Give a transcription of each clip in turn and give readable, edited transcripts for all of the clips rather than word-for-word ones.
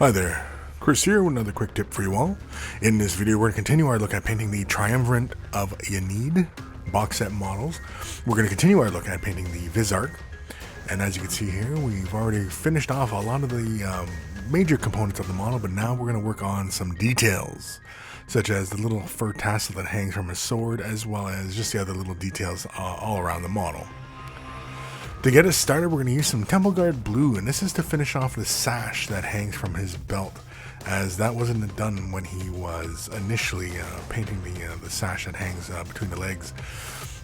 Hi there, Chris here with another quick tip for you all. In this video we're going to continue our look at painting the Triumvirate of Ynnead box set models. We're going to continue our look at painting the Visarch, and as you can see here we've already finished off a lot of the major components of the model, but now we're going to work on some details, such as the little fur tassel that hangs from his sword, as well as just the other little details all around the model. To get us started, we're going to use some Temple Guard Blue, and this is to finish off the sash that hangs from his belt, as that wasn't done when he was initially painting the sash that hangs between the legs.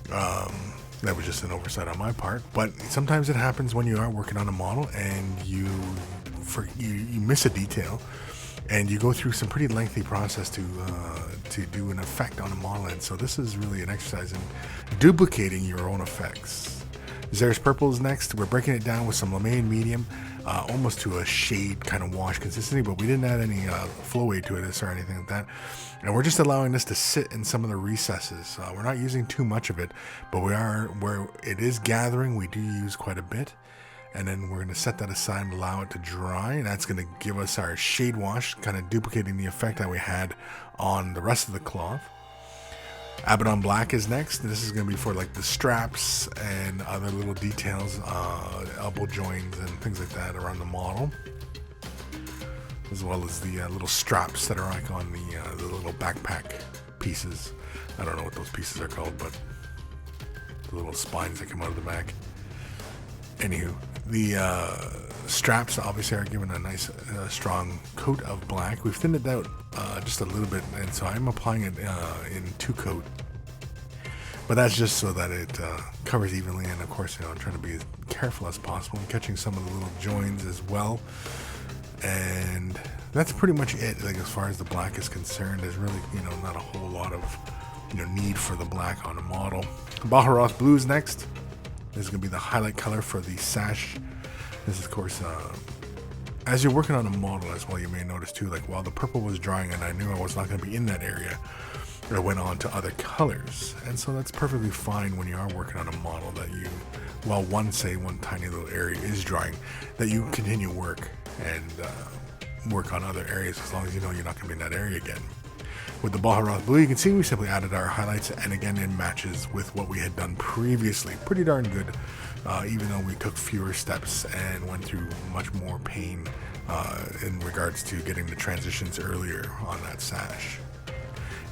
That was just an oversight on my part, but sometimes it happens when you are working on a model and you miss a detail, and you go through some pretty lengthy process to do an effect on a model. And so this is really an exercise in duplicating your own effects. Xereus Purple is next. We're breaking it down with some Lamaine medium, almost to a shade kind of wash consistency, but we didn't add any flow weight to it or anything like that. And we're just allowing this to sit in some of the recesses. We're not using too much of it, but we are, where it is gathering, we do use quite a bit. And then we're going to set that aside and allow it to dry, and that's going to give us our shade wash, kind of duplicating the effect that we had on the rest of the cloth. Abaddon Black is next. This is going to be for like the straps and other little details, elbow joins and things like that around the model, as well as the little straps that are like on the little backpack pieces. I don't know what those pieces are called, but the little spines that come out of the back. Anywho, the straps obviously are given a nice strong coat of black. We've thinned it out just a little bit, and so I'm applying it in 2-coat, but that's just so that it covers evenly. And of course, I'm trying to be as careful as possible and catching some of the little joins as well. And that's pretty much it. Like, as far as the black is concerned, there's really not a whole lot of need for the black on a model. Baharroth Blue is next. This is going to be the highlight color for the sash. This is, of course, as you're working on a model as well, you may notice too, like while the purple was drying and I knew I was not going to be in that area, I went on to other colors. And so that's perfectly fine when you are working on a model, that you, while one tiny little area is drying, that you continue work and work on other areas, as long as you know you're not going to be in that area again. With the Baharroth Blue, you can see we simply added our highlights, and again it matches with what we had done previously. Pretty darn good, even though we took fewer steps and went through much more pain in regards to getting the transitions earlier on that sash.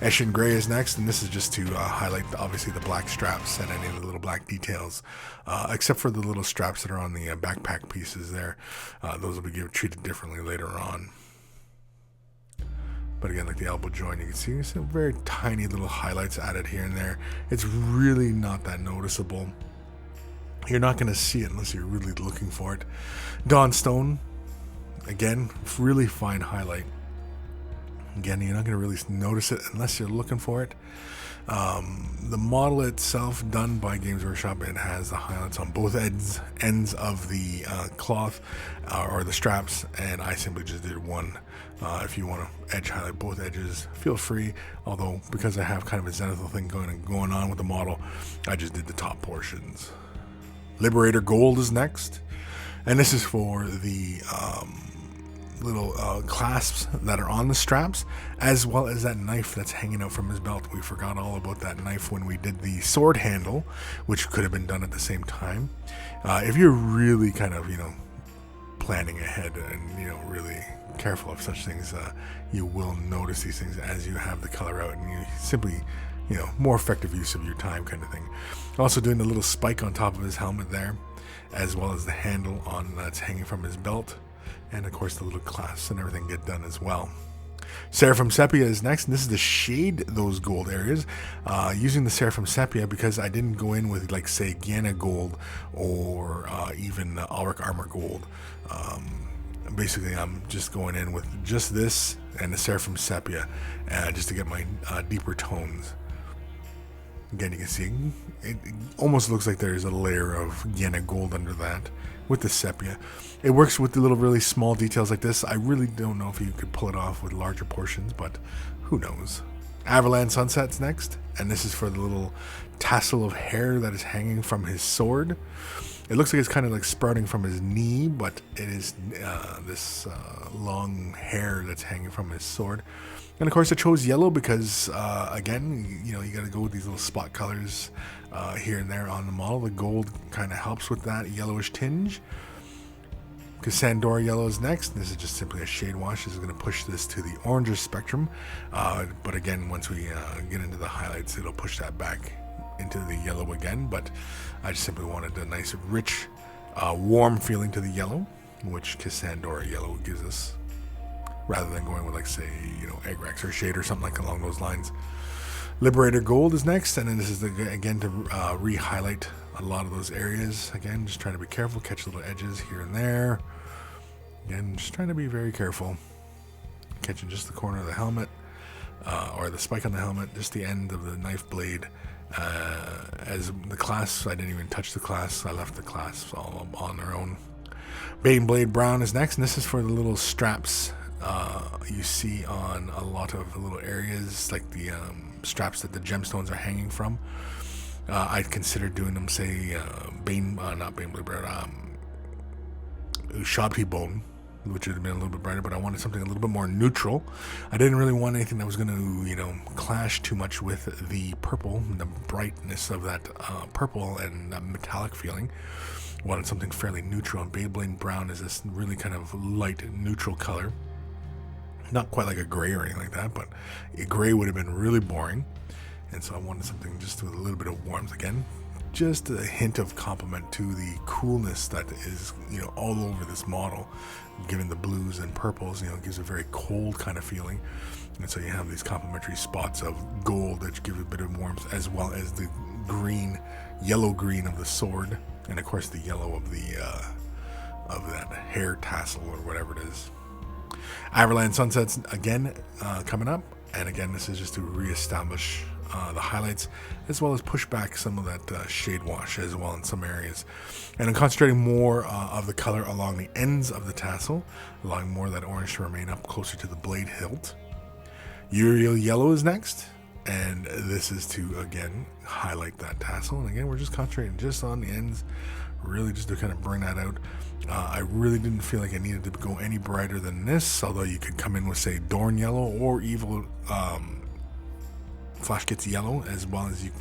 Eshin Gray is next, and this is just to highlight obviously the black straps and any of the little black details, except for the little straps that are on the backpack pieces there. Those will be treated differently later on. But again, like the elbow joint, you can see some very tiny little highlights added here and there. It's really not that noticeable. You're not going to see it unless you're really looking for it. Dawnstone, again, really fine highlight. Again, you're not going to really notice it unless you're looking for it. The model itself, done by Games Workshop, it has the highlights on both ends of the cloth or the straps, and I simply just did one. If you want to edge highlight both edges, feel free, although because I have kind of a zenithal thing going on with the model, I just did the top portions. Liberator Gold is next, and this is for the little clasps that are on the straps, as well as that knife that's hanging out from his belt. We forgot all about that knife when we did the sword handle, which could have been done at the same time. If you're really kind of planning ahead and really careful of such things, you will notice these things as you have the color out, and you simply more effective use of your time kind of thing. Also doing the little spike on top of his helmet there, as well as the handle on that's hanging from his belt. And of course the little clasps and everything get done as well. Seraphim Sepia is next, and this is to shade those gold areas, using the Seraphim Sepia because I didn't go in with, like, say, Guyana Gold or even Alric Armor Gold. Basically I'm just going in with just this and the Seraphim Sepia just to get my deeper tones. Again, you can see it almost looks like there's a layer of Guyana Gold under that with the sepia. It works with the little really small details like this. I really don't know if you could pull it off with larger portions, but who knows. Averland Sunset's next, and this is for the little tassel of hair that is hanging from his sword. It looks like it's kind of like sprouting from his knee, but it is this long hair that's hanging from his sword. And of course I chose yellow because, again, you got to go with these little spot colors here and there on the model. The gold kind of helps with that yellowish tinge. Casandora Yellow is next. This is just simply a shade wash. This is going to push this to the oranger spectrum. But again, once we get into the highlights, it'll push that back into the yellow again. But I just simply wanted a nice, rich, warm feeling to the yellow, which Casandora Yellow gives us, rather than going with, like, say, Egg or Shade or something like along those lines. Liberator Gold is next, and then this is again to re-highlight a lot of those areas. Again, just trying to be careful, catch little edges here and there. Again, just trying to be very careful, catching just the corner of the helmet, or the spike on the helmet, just the end of the knife blade. As the clasps, I didn't even touch the clasps. I left the clasps all on their own. BaneBlade Brown is next, and this is for the little straps you see on a lot of the little areas, like the straps that the gemstones are hanging from. I'd consider doing them, say, not BaneBlade Brown, Shabti Bone, which would have been a little bit brighter, but I wanted something a little bit more neutral. I didn't really want anything that was going to, clash too much with the purple, the brightness of that purple and that metallic feeling. I wanted something fairly neutral, and BaneBlade Brown is this really kind of light, neutral color. Not quite like a gray or anything like that, but a gray would have been really boring. And so I wanted something just with a little bit of warmth again. Just a hint of complement to the coolness that is, all over this model. Given the blues and purples, it gives a very cold kind of feeling. And so you have these complementary spots of gold that give a bit of warmth, as well as the green, yellow-green of the sword. And of course the yellow of that hair tassel or whatever it is. Averland Sunset's again coming up, and again this is just to reestablish the highlights, as well as push back some of that shade wash as well in some areas. And I'm concentrating more of the color along the ends of the tassel, allowing more of that orange to remain up closer to the blade hilt. Yriel Yellow is next, and this is to again highlight that tassel. And again, we're just concentrating just on the ends, really just to kind of bring that out. I really didn't feel like I needed to go any brighter than this, although you could come in with, say, Dorn Yellow or Evil Flash Gets Yellow, as well as you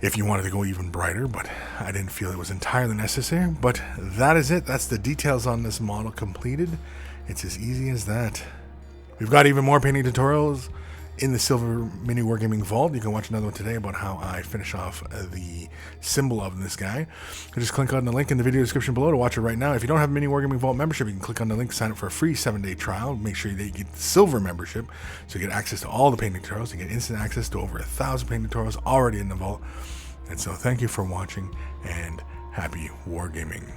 if you wanted to go even brighter, but I didn't feel it was entirely necessary. But that is it. That's the details on this model completed. It's as easy as that. We've got even more painting tutorials in the Silver MiniWarGaming Vault. You can watch another one today about how I finish off the symbol of this guy. You just click on the link in the video description below to watch it right now. If you don't have a MiniWarGaming Vault membership, you can click on the link, sign up for a free 7-day trial. Make sure that you get the silver membership so you get access to all the painting tutorials. You get instant access to over 1,000 painting tutorials already in the vault. And so thank you for watching, and happy wargaming.